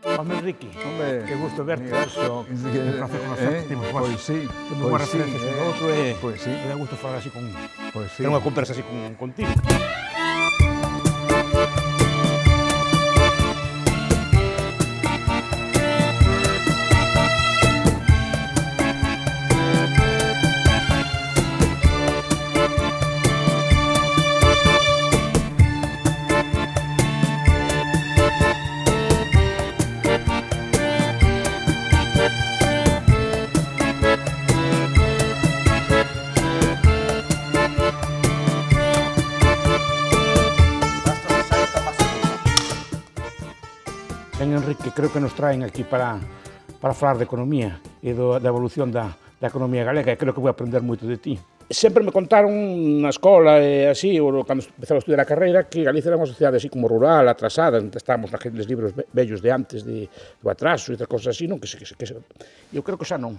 Home, Enrique, Hombre, que gusto verte. mira eso, Un placer conocerte, temos pois sí, temos boas referencias un do outro e pois sí, me dá gusto falar así con... pois sí. ter unha conversa así contigo. Ben, Enrique, creo que nos traen aquí para falar de economía e da evolución da economía galega e creo que vou aprender moito de ti. Sempre me contaron na escola e así, ou cando empezaba a estudiar a carreira, que Galicia era unha sociedade así como rural, atrasada, estábamos naqueles libros vellos de antes do atraso e outras cosas así, non? Eu creo que xa non.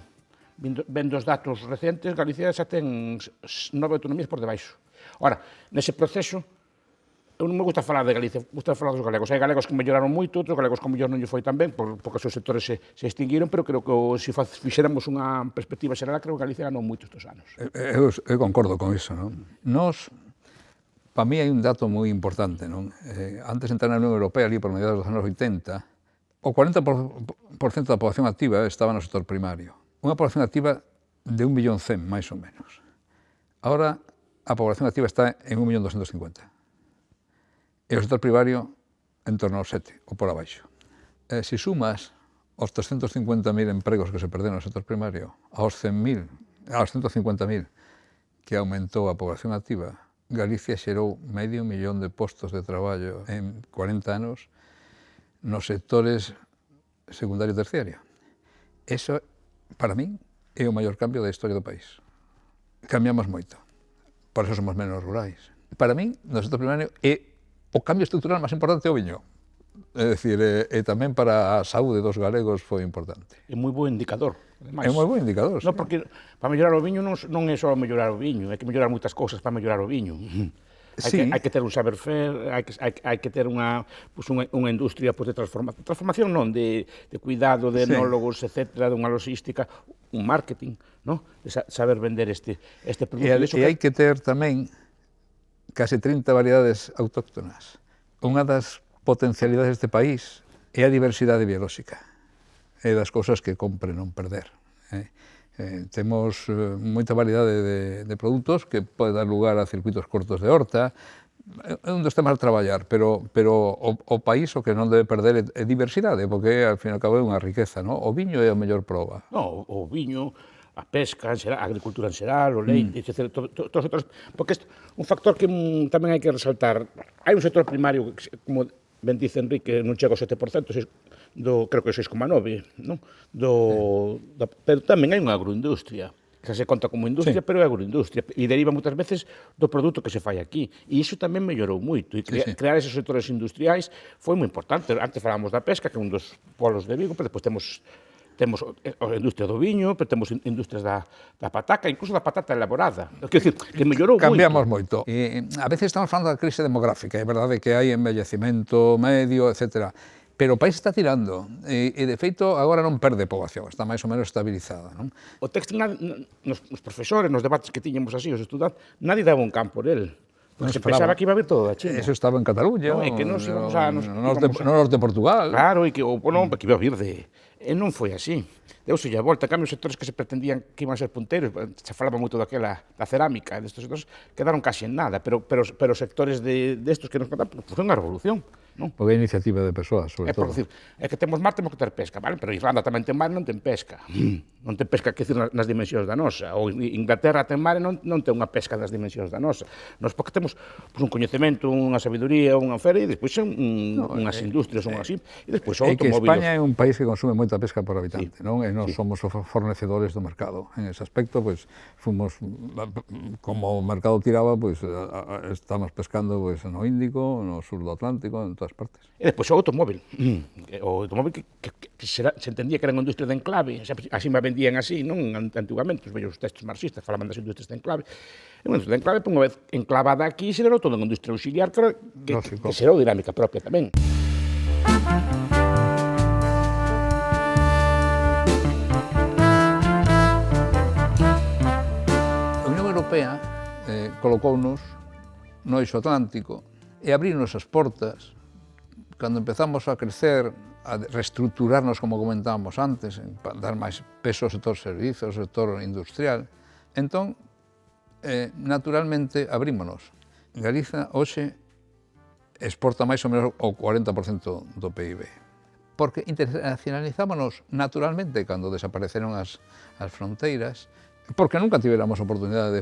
Vendo os datos recentes, Galicia xa ten 9 autonomías por debaixo. Ora, nese proceso, eu non me gusta falar de Galicia, me gusta falar dos galegos. Hai galegos que melloraron moito, outros galegos que mellor non lle foi tan ben, porque os seus sectores se extinguiron, pero creo que se fixéramos unha perspectiva xeral, creo que Galicia ganou moito estes anos. Eu concordo con iso, non? Para mí hai un dato moi importante, non? Antes de entrar na Unión Europea, ali por mediados dos anos 80, o 40% da poboación activa estaba no sector primario. Unha poboación activa de 1.100.000, máis ou menos. Ahora, a poboación activa está en 1.250.000. E o sector primario en torno aos 7, ou por abaixo. Se sumas os 350.000 empregos que se perderon no sector primario aos 150.000 que aumentou a poboación activa, Galicia xerou 500.000 de postos de traballo en 40 anos nos sectores secundario e terciario. Eso, para min, é o maior cambio da historia do país. Cambiamos moito. Por eso somos menos rurais. Para min, no sector primario, o cambio estructural máis importante é o viño. É dicir, tamén para a saúde dos galegos foi importante. É moi bo indicador, ademais. É moi bo indicador, sí. Non, porque para mellorar o viño non é só mellorar o viño, hai que mellorar moitas cousas para mellorar o viño. Hai que ter un saber fer, hai que ter unha industria de transformación non, de cuidado, de enólogos, etcétera, de unha logística, un marketing, non? De saber vender este produto. E hai que ter tamén case 30 variedades autóctonas. Unha das potencialidades deste país é a diversidade biolóxica. É das cousas que compre non perder. Temos moita variedade de produtos que pode dar lugar a circuitos cortos de horta. É un dos temas a traballar, pero o país o que non debe perder é diversidade, porque ao fin e ao cabo é unha riqueza, non? O viño é a mellor proba. Non, o viño, a pesca, a agricultura en xeral, o leite, etc. Todos os sectores, porque un factor que tamén hai que resaltar, hai un sector primario, como ben dice Enrique, non chega ao 7%, creo que 6,9%, non? Pero tamén hai unha agroindustria, que se conta como industria, pero é agroindustria, e deriva moitas veces do produto que se fai aquí. E iso tamén mellorou moito, e crear esos sectores industriais foi moi importante. Antes falábamos da pesca, que é un dos polos de Vigo, pero depois temos a industria do viño, pero temos industrias da pataca, incluso da patata elaborada. Quer dizer, que mellorou moito. Cambiamos moito. A veces estamos falando da crise demográfica, é verdade que hai envellecimento medio, etc. Pero o país está tirando, e de feito agora non perde poboación, está máis ou menos estabilizada, non? O texto, nos profesores, nos debates que tiñamos así, os estudantes, nadie daba un campo nel. Porque se pensaba que iba a haber todo da China. Eso estaba en Cataluña, e que nos íbamos no norte de Portugal. Claro, e que que iba a vir de... E non foi así. Deuse a volta, cambio, os sectores que se pretendían que iban a ser punteiros, se falaba moito da cerámica, destes sectores, quedaron casi en nada, pero os sectores destos que nos contaban, foi unha revolución. Non? Porque é iniciativa de persoas, sobre todo. É que temos mar, temos que ter pesca, vale? Pero Irlanda tamén ten mar e non ten pesca. Non ten pesca, que decir, nas dimensións da nosa. Ou Inglaterra ten mar e non ten unha pesca das dimensións da nosa. Nós porque temos un coñecemento, unha sabiduría, unha fera, e despois unhas industrias, unhas así, e despois o automóvil. É que España é un país que consume moita pesca por habitante, non? E nós somos os fornecedores do mercado. En ese aspecto, pois, fomos, como o mercado tiraba, pois, estamos pescando no Índico, no sur do Atlántico, en todas partes. E despois o automóvil. O automóvil que se entendía que era unha industria de enclave, así me vendían así, non? Antiguamente, os vellos textos marxistas falaban das industrias de enclave. E unha industria de enclave, unha vez enclavada aquí, se lerou toda unha industria auxiliar que será dinámica propia tamén. colocounos no eixo atlántico e abrirnos as portas. Cando empezamos a crecer, a reestructurarnos, como comentábamos antes, para dar máis peso ao sector servicios, ao sector industrial, entón, naturalmente, abrímonos. Galiza, hoxe, exporta máis ou menos o 40% do PIB. Porque internacionalizámonos naturalmente cando desapareceron as fronteiras, porque nunca tivéramos oportunidade de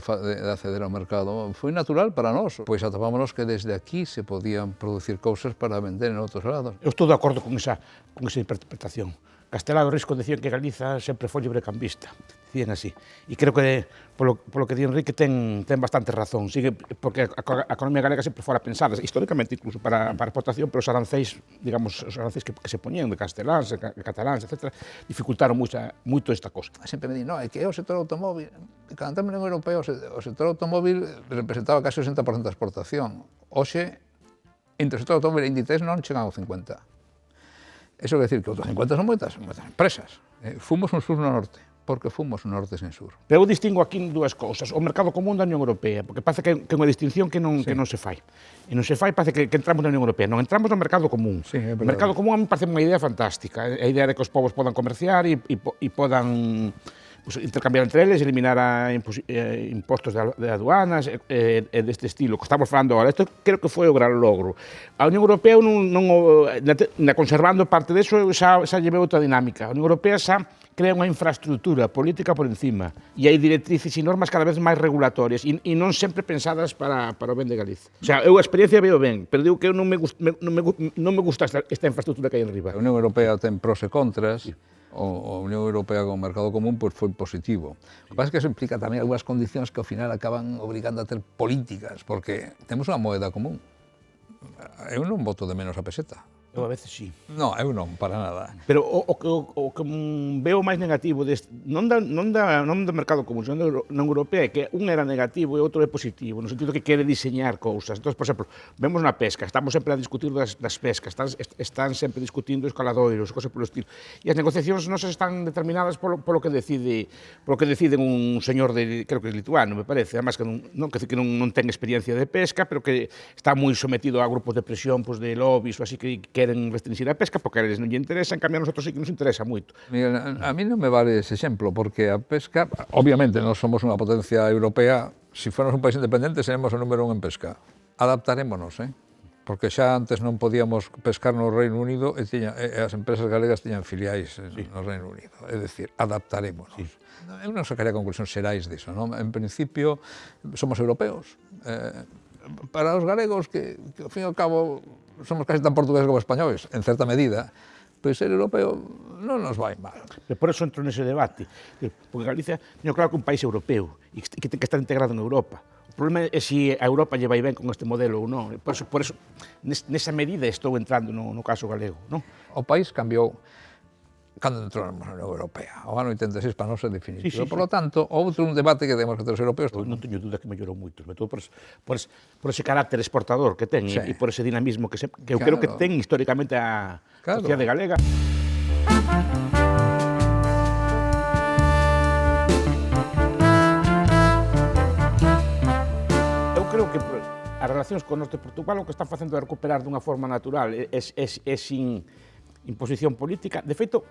acceder ao mercado. Foi natural para nós, pois atopámonos que desde aquí se podían producir cousas para vender en outros lados. Eu estou de acordo con esa interpretación. Castelao e Risco decían que Galiza sempre foi librecambista, dicían así. E creo que, polo que di Enrique, ten bastante razón. Sigue, porque a economía galega sempre fora pensada, históricamente incluso para a exportación, pero os arancéis, digamos, os arancéis que se poñían de casteláns, de cataláns, etc., dificultaron moito esta cosa. Sempre me di, no, é que é o sector automóvil. Cando entramos na Unión Europea, o sector automóvil representaba casi o 60% da exportación. Hoxe, entre o sector automóvil e Inditex non chegan ao 50%. Eso quer decir que outros 50 son moitas empresas. Fomos un sur no norte, porque fomos un norte sen sur. Pero eu distingo aquí dúas cousas. O mercado común da Unión Europea, porque parece que é unha distinción que non se fai. E non se fai, parece que entramos na Unión Europea. Non entramos no mercado común. Sí, é o mercado común a mí parece unha idea fantástica. A idea de que os povos podan comerciar e podan pues, intercambiar entre eles, eliminar impostos de aduanas deste estilo, que estamos falando agora. Isto creo que foi o gran logro. A Unión Europea, conservando parte deso, xa lleve outra dinámica. A Unión Europea xa crea unha infraestructura política por encima e hai directrices e normas cada vez máis regulatorias e non sempre pensadas para o ben de Galicia. O sea, eu a experiencia veo ben, pero digo que eu non me gusta esta infraestructura que hai en riba. A Unión Europea ten pros e contras. Sí. A Unión Europea con o mercado común pois foi positivo. O que pasa é que eso implica tamén algunhas condicións que ao final acaban obrigando a ter políticas, porque temos unha moeda común. Eu non voto de menos a peseta. Eu a veces sí. Non, eu non, para nada. Pero o que veo máis negativo non do mercado común, senón na Europea, é que un era negativo e outro é positivo, no sentido que quere diseñar cousas. Entón, por exemplo, vemos na pesca, estamos sempre a discutir das pescas, están sempre discutindo escaladoiros, cosas polo estilo. E as negociacións non se están determinadas polo que deciden un señor creo que é lituano, me parece, además que non ten experiencia de pesca, pero que está moi sometido a grupos de presión, de lobbies ou así que queren restringir a pesca porque a eles non lle interesa, en cambio a nosotros sí que nos interesa moito. Miguel, a mí non me vale ese exemplo, porque a pesca, obviamente non somos unha potencia europea, se fóramos un país independente seremos o número 1 en pesca. Adaptarémonos, porque xa antes non podíamos pescar no Reino Unido e as empresas galegas tiñan filiais no Reino Unido, é dicir, adaptarémonos. Sí. Eu non sacaría conclusións xerais diso, non? En principio, somos europeos. Para os galegos, que ao fin e ao cabo somos casi tan portugueses como españoles, en certa medida, pois ser europeo non nos vai mal. E por eso entro nese debate, porque Galicia, teño claro que é un país europeo e que ten que estar integrado en Europa. O problema é se a Europa lle vai ben con este modelo ou non. Por eso nesa medida estou entrando no caso galego, non? O país cambiou cando entramos na Unión Europea. O ano 86 para nós é definitivo. Por lo tanto, outro debate que temos que ter os europeos... Non teño dúda que mellorou moito, sobre todo por ese carácter exportador que ten e por ese dinamismo que eu creo que ten históricamente a sociedade galega. Eu creo que as relacións con o norte de Portugal o que están facendo é recuperar dunha forma natural, sin imposición política. De feito,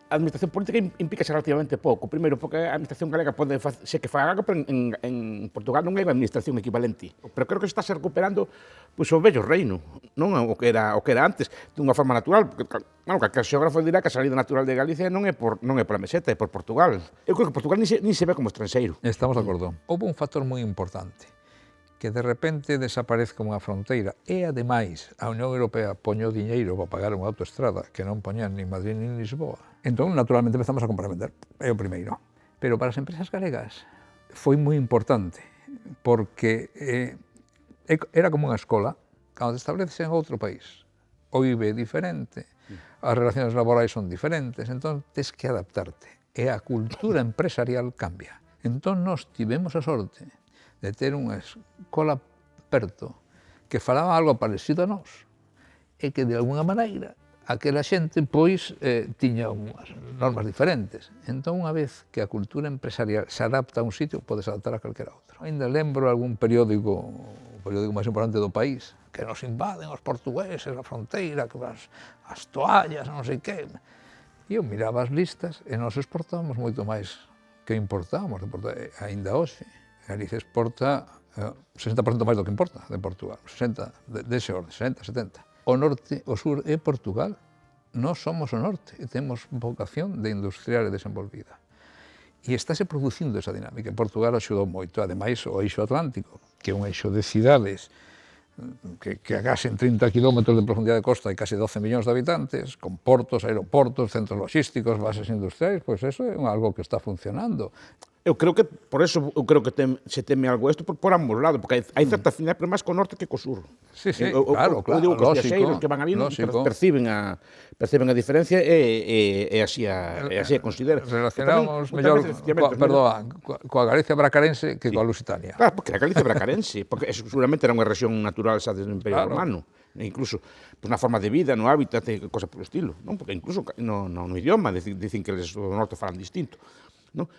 a administración política implica relativamente pouco. Primeiro, porque a administración galega pode ser que faga algo, pero en Portugal non hai unha administración equivalente. Pero creo que está se recuperando pois, o vello reino, non o que era antes, dunha forma natural. Porque, claro, que o xeógrafo dirá que a salida natural de Galicia non é pola meseta, é por Portugal. Eu creo que Portugal nin se ve como estranxeiro. Estamos de acordo. Houve un factor moi importante, que de repente desaparezca unha fronteira e, ademais, a Unión Europea poño diñeiro para pagar unha autoestrada que non poñan nin Madrid nin Lisboa. Entón, naturalmente, empezamos a comprar e vender. É o primeiro. Pero para as empresas galegas foi moi importante, porque era como unha escola, cando te estableces en outro país, o IBE é diferente, as relacións laborais son diferentes, entón tens que adaptarte. E a cultura empresarial cambia. Entón, nós tivemos a sorte de ter unha escola perto que falaba algo parecido a nós e que, de alguna maneira, aquela xente, pois, tiña unhas normas diferentes. Entón, unha vez que a cultura empresarial se adapta a un sitio, podes adaptar a calquera outro. Ainda lembro algún periódico, o periódico máis importante do país, que nos invaden os portugueses a fronteira, que as toallas, non sei que. E eu miraba as listas e nós exportábamos moito máis que importábamos. Ainda hoxe, Galicia exporta 60% máis do que importa de Portugal, 60, dese orde, 60, 70. O norte, o sur é Portugal. Nós somos o norte e temos vocación de industrial e desenvolvida. E estáse producindo esa dinámica. Portugal axudou moito, ademais, o eixo atlántico, que é un eixo de cidades que agasen 30 km de profundidade de costa e case 12 millóns de habitantes, con portos, aeroportos, centros logísticos, bases industriais, pois eso é algo que está funcionando. Eu creo que, por eso, eu creo que se teme algo isto por ambos lados, porque hai certa afinidade, pero máis co norte que co sur. Sí, claro, eu digo que os viaxeiros que van ali perciben a diferencia e así a considera. Relacionamos mellor, coa Galicia bracarense que coa lusitania. Claro, porque a Galicia bracarense, porque seguramente era unha rexión natural xa desde o Imperio Romano, incluso na forma de vida, no hábitat, cosa polo estilo, non? Porque incluso no idioma dicen que eles do norte falan distinto, non?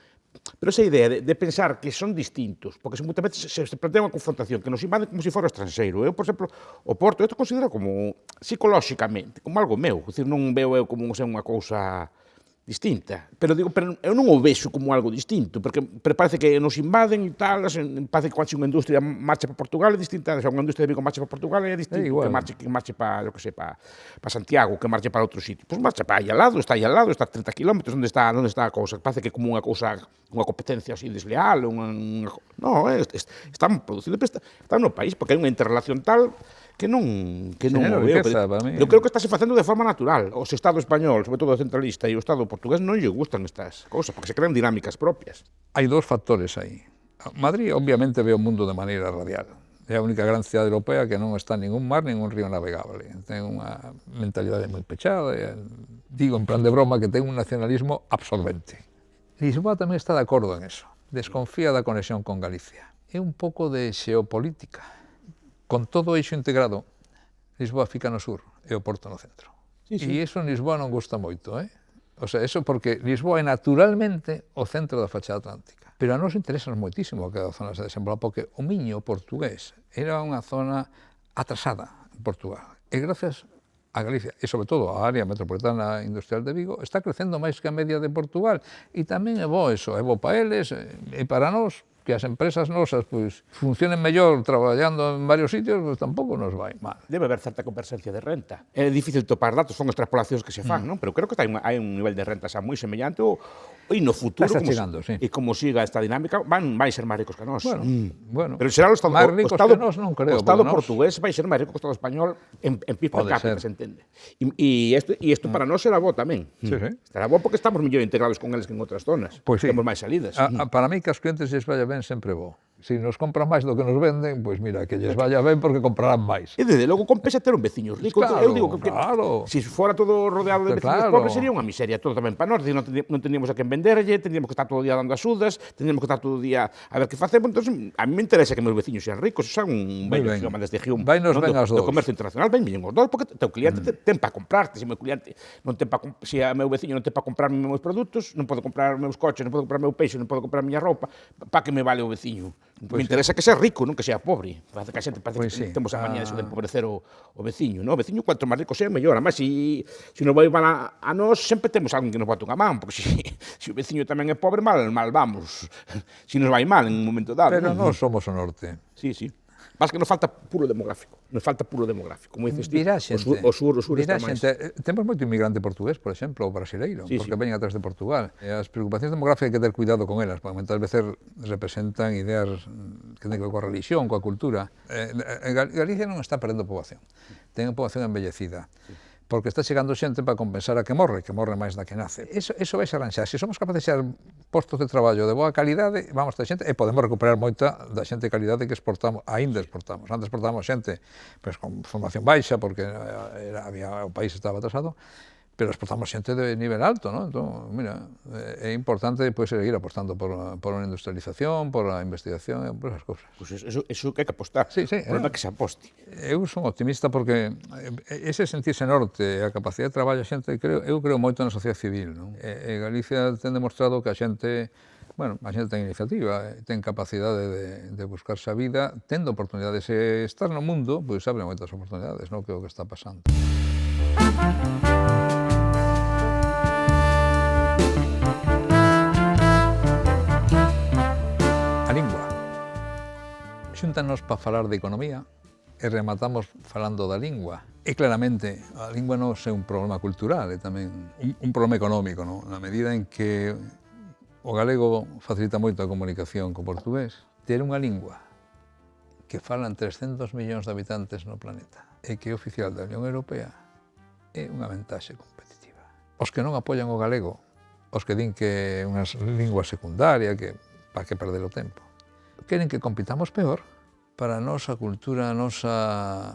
Pero esa idea de pensar que son distintos, porque moitas veces se plantea unha confrontación, que nos invaden como se fora estranxeiro. Eu, por exemplo, o Porto, eu considero como, psicolóxicamente, como algo meu, dicir, non veo eu como unha cousa distinta, pero eu non o vexo como algo distinto, porque parece que nos invaden e tal, parece que cando unha industria marcha para Portugal é distinta, se unha industria de Vigo marcha para Portugal é distinto que marche para, eu que sei, para Santiago, que marche para outro sitio. Pois marcha para aí al lado, está 30 km, onde está a cousa, parece que é como unha cousa, unha competencia así desleal, non, están producindo, están no país, porque hai unha interrelación tal que non o veo. Eu creo que estáse facendo de forma natural. O Estado español, sobre todo o centralista, e o Estado portugués non lle gustan estas cousas, porque se crean dinámicas propias. Hai dous factores aí. Madrid, obviamente, ve o mundo de maneira radial. É a única gran cidade europea que non está ningún mar, ningún río navegable. Ten unha mentalidade moi pechada, digo en plan de broma que ten un nacionalismo absorbente. Lisboa tamén está de acordo en eso. Desconfía da conexión con Galicia. É un pouco de xeopolítica. Con todo o eixo integrado, Lisboa fica no sur e o Porto no centro. E iso en Lisboa non gusta moito, O sea, eso porque Lisboa é naturalmente o centro da fachada atlántica. Pero a nos interesa moitísimo que a zona se desenvolva, porque o Miño portugués era unha zona atrasada en Portugal. E gracias a Galicia, e sobre todo a área metropolitana industrial de Vigo, está crecendo máis que a media de Portugal. E tamén é bo eso, é bo para eles e para nós, que as empresas nosas pois funcionen mellor traballando en varios sitios, pois tampouco nos vai mal. Debe haber certa converxencia de renta. É difícil topar datos, son extrapolacións que se fan, non? Pero creo que hai un nivel de renta xa moi semellante e no futuro, e como siga esta dinámica, van ser máis ricos que nós. Bueno, pero será o Estado portugués vai ser máis rico que o Estado español en PIB per cápita, se entende. E isto para nós será bo tamén. Estará bo porque estamos mellor integrados con eles que en outras zonas. Temos máis salidas. Para mí que aos clientes lles vaya ben sempre bo. Se nos compran máis do que nos venden, pois mira, que lles vaya ben porque comprarán máis. E desde logo compensa ter un veciño rico. Eu digo que se fora todo rodeado de veciños pobres sería unha miseria todo tamén para nós. Non teníamos a quen venderlle, teníamos que estar todo o día dando axudas, teníamos que estar todo o día a ver que facemos. Entón, a mí me interesa que meus veciños sean ricos, xa un vello idioma desde Gium do comercio internacional, ben os dous, porque o teu cliente ten para comprarte. Se o meu cliente non ten para, se o meu veciño non ten para comprar meus produtos, non podo comprar meus coches, non podo comprar meu peixe, non podo comprar miña roupa, para que me vale o veciño? Me interesa que sea rico, non que sea pobre. Parece que a xente que temos a maña de empobrecer o veciño, non? O veciño, cuanto máis rico sea, mellor. Además, se nos vai mal a nós, sempre temos alguén que nos bota unha man, porque se o veciño tamén é pobre, mal vamos. Se nos vai mal en un momento dado. Pero nós somos o norte. Sí. Mas que nos falta puro demográfico. Como dices ti, o sur está máis. Temos moito inmigrante portugués, por exemplo, ou brasileiro, porque veñen atrás de Portugal. E as preocupacións demográficas hai que ter cuidado con elas, porque moitas veces representan ideas que ten que ver coa religión, coa cultura. Galicia non está perdendo poboación. Ten poboación envellecida. Porque está chegando xente para compensar a que morre máis da que nace. Eso vai se arranxar. Se somos capaces de xerar postos de traballo de boa calidade, vamos ter xente, e podemos recuperar moita da xente de calidade que exportamos, aínda exportamos. Antes exportamos xente con formación baixa, porque o país estaba atrasado, pero exportamos xente de nivel alto, ¿no? Entón, mira, é importante pois, seguir apostando por a industrialización, por a investigación, por esas cousas. Pois eso que hai que apostar. Sí, sí, O problema é que se aposte. Eu son optimista porque ese sentirse norte, a capacidade de traballo a xente, eu creo moito na sociedade civil, non? E Galicia ten demostrado que a xente ten iniciativa, ten capacidade de buscarse a vida, tendo oportunidades. Se estar no mundo, pois abre moitas oportunidades, non? Que é o que está pasando. A lingua. Xúntanos para falar de economía e rematamos falando da lingua. E claramente, a lingua non é un problema cultural, é tamén un problema económico, non? Na medida en que o galego facilita moito a comunicación co portugués. Ter unha lingua que falan 300 millóns de habitantes no planeta e que é oficial da Unión Europea é unha ventaxe competitiva. Os que non apoian o galego, os que din que é unha lingua secundaria, que para que perder o tempo, queren que compitamos peor. Para a nosa cultura, a nosa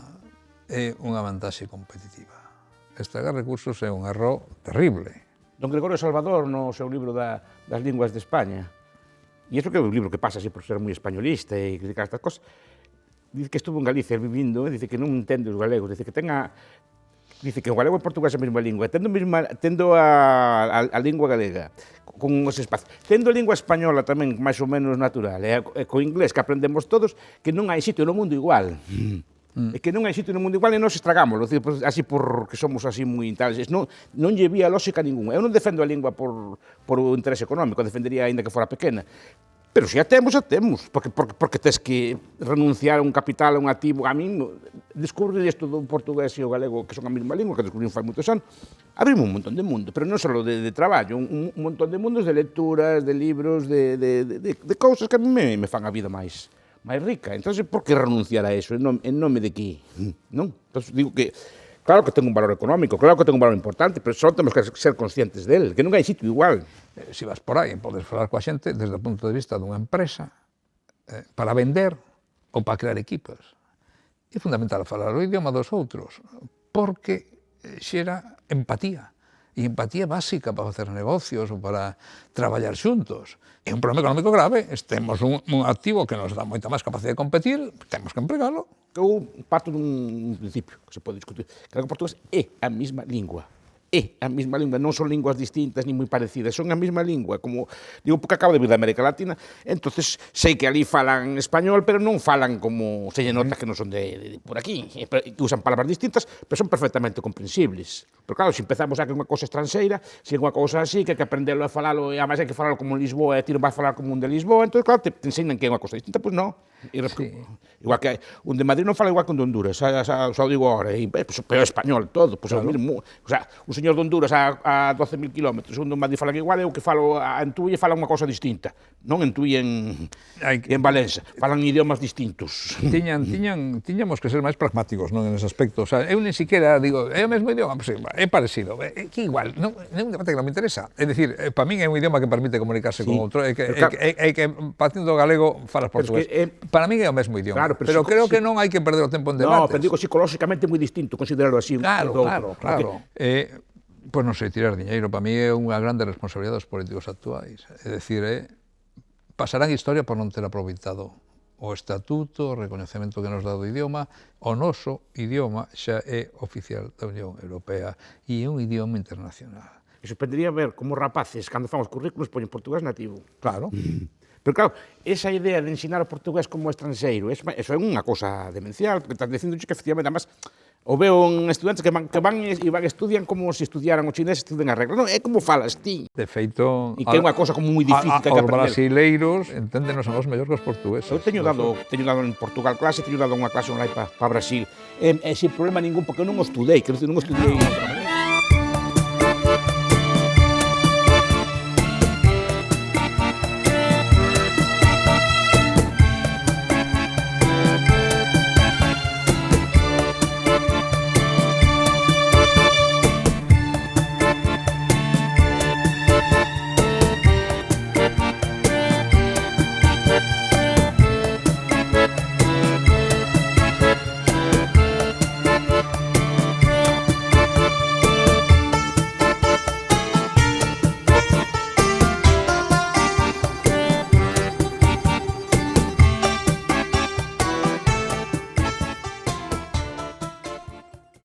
é unha vantaxe competitiva. Estragar recursos é un erro terrible. Don Gregorio Salvador, no seu libro das linguas de España, e iso que é un libro que pasa así por ser moi españolista e criticar estas cosas, dice que estuvo en Galicia vivindo, dice que non entende os galegos, dice que o galego e o portugués é a mesma lingua, tendo a lingua galega, con os espacios, tendo a lingua española tamén máis ou menos natural, e co inglés que aprendemos todos, que non hai sitio no mundo igual. É que non hai sitio no mundo igual e nós estragámoslo, así porque somos así moi intáleis. Non lle vía lógica ninguna. Eu non defendo a lingua por o interese económico, defendería aínda que fora pequena. Pero se a temos, porque tes que renunciar a un capital, a un activo. A min, descubrir isto do portugués e o galego, que son a mesma lingua, que descubrimos fai moitos anos, abrimos un montón de mundo, pero non só de traballo, un montón de mundos de lecturas, de libros, de cousas que a mí me fan a vida máis rica. Entón, por que renunciar a eso en nome de que? Non? Entón, digo que, claro que ten un valor económico, claro que ten un valor importante, pero só temos que ser conscientes del, que non hai sitio igual. Se vas por aí, podes falar coa xente desde o punto de vista dunha empresa para vender ou para crear equipos. É fundamental falar o idioma dos outros, porque xera empatía. E empatía básica para facer negocios ou para traballar xuntos. É un problema económico grave, temos un activo que nos dá moita máis capacidade de competir, temos que empregalo. Eu parto dun principio que se pode discutir, que o portugués é a mesma lingua. É a mesma lingua, non son linguas distintas ni moi parecidas, son a mesma lingua, como digo, porque acabo de vir da América Latina, entonces sei que ali falan español, pero non falan como se lle nota que non son de por aquí, que usan palabras distintas, pero son perfectamente comprensibles. Pero claro, se empezamos a que unha cousa estranxeira, se é unha cousa así, que hai que aprendelo a falalo, e además hai que falalo como en Lisboa, e ti non vas falar como un de Lisboa, entón, claro, te enseñan que é unha cousa distinta, pois non. Sí. Igual que un de Madrid non fala igual que un de Honduras, xa o digo agora, pero é español todo, pois claro. O sea, un señor de Honduras a 12.000 kilómetros, un de Madrid falan igual, e o que falo en Tui falan unha cousa distinta, non en Tui en Valença, falan idiomas distintos. Tiñamos que ser máis pragmáticos, non, en ese aspecto, o sea, eu ni siquiera digo, é o mesmo idioma, pues, é parecido, é que igual, non é un debate que non me interesa, é dicir, para min é un idioma que permite comunicarse con outro, é que partindo do galego falas portugués. Para min é o mesmo idioma, claro, pero creo que non hai que perder o tempo en debates. No, pero digo, psicolóxicamente é moi distinto considerarlo así. Claro. Pois non sei, tirar diñeiro, para mí é unha grande responsabilidade dos políticos actuais. É dicir, pasarán historia por non ter aproveitado o estatuto, o recoñecemento que nos dá do idioma. O noso idioma xa é oficial da Unión Europea e é un idioma internacional. E sorprendería ver como rapaces, cando fan os currículos, poñen portugués nativo. Claro. Pero claro, esa idea de ensinar o portugués como estranxeiro, eso é unha cosa demencial, porque estás dicindo que efectivamente, además, o veo en estudantes que van e estudian como se estudiaran o chinés, estudian as reglas. Non, é como falas ti. De feito, e que é unha cosa como moi difícil que aprender. Os brasileiros enténdenos a nós mellor que os portugueses. Eu teño dado en Portugal clase, teño dado unha clase online para Brasil. Sin problema ningún, porque eu non o estudei, que non o estudei.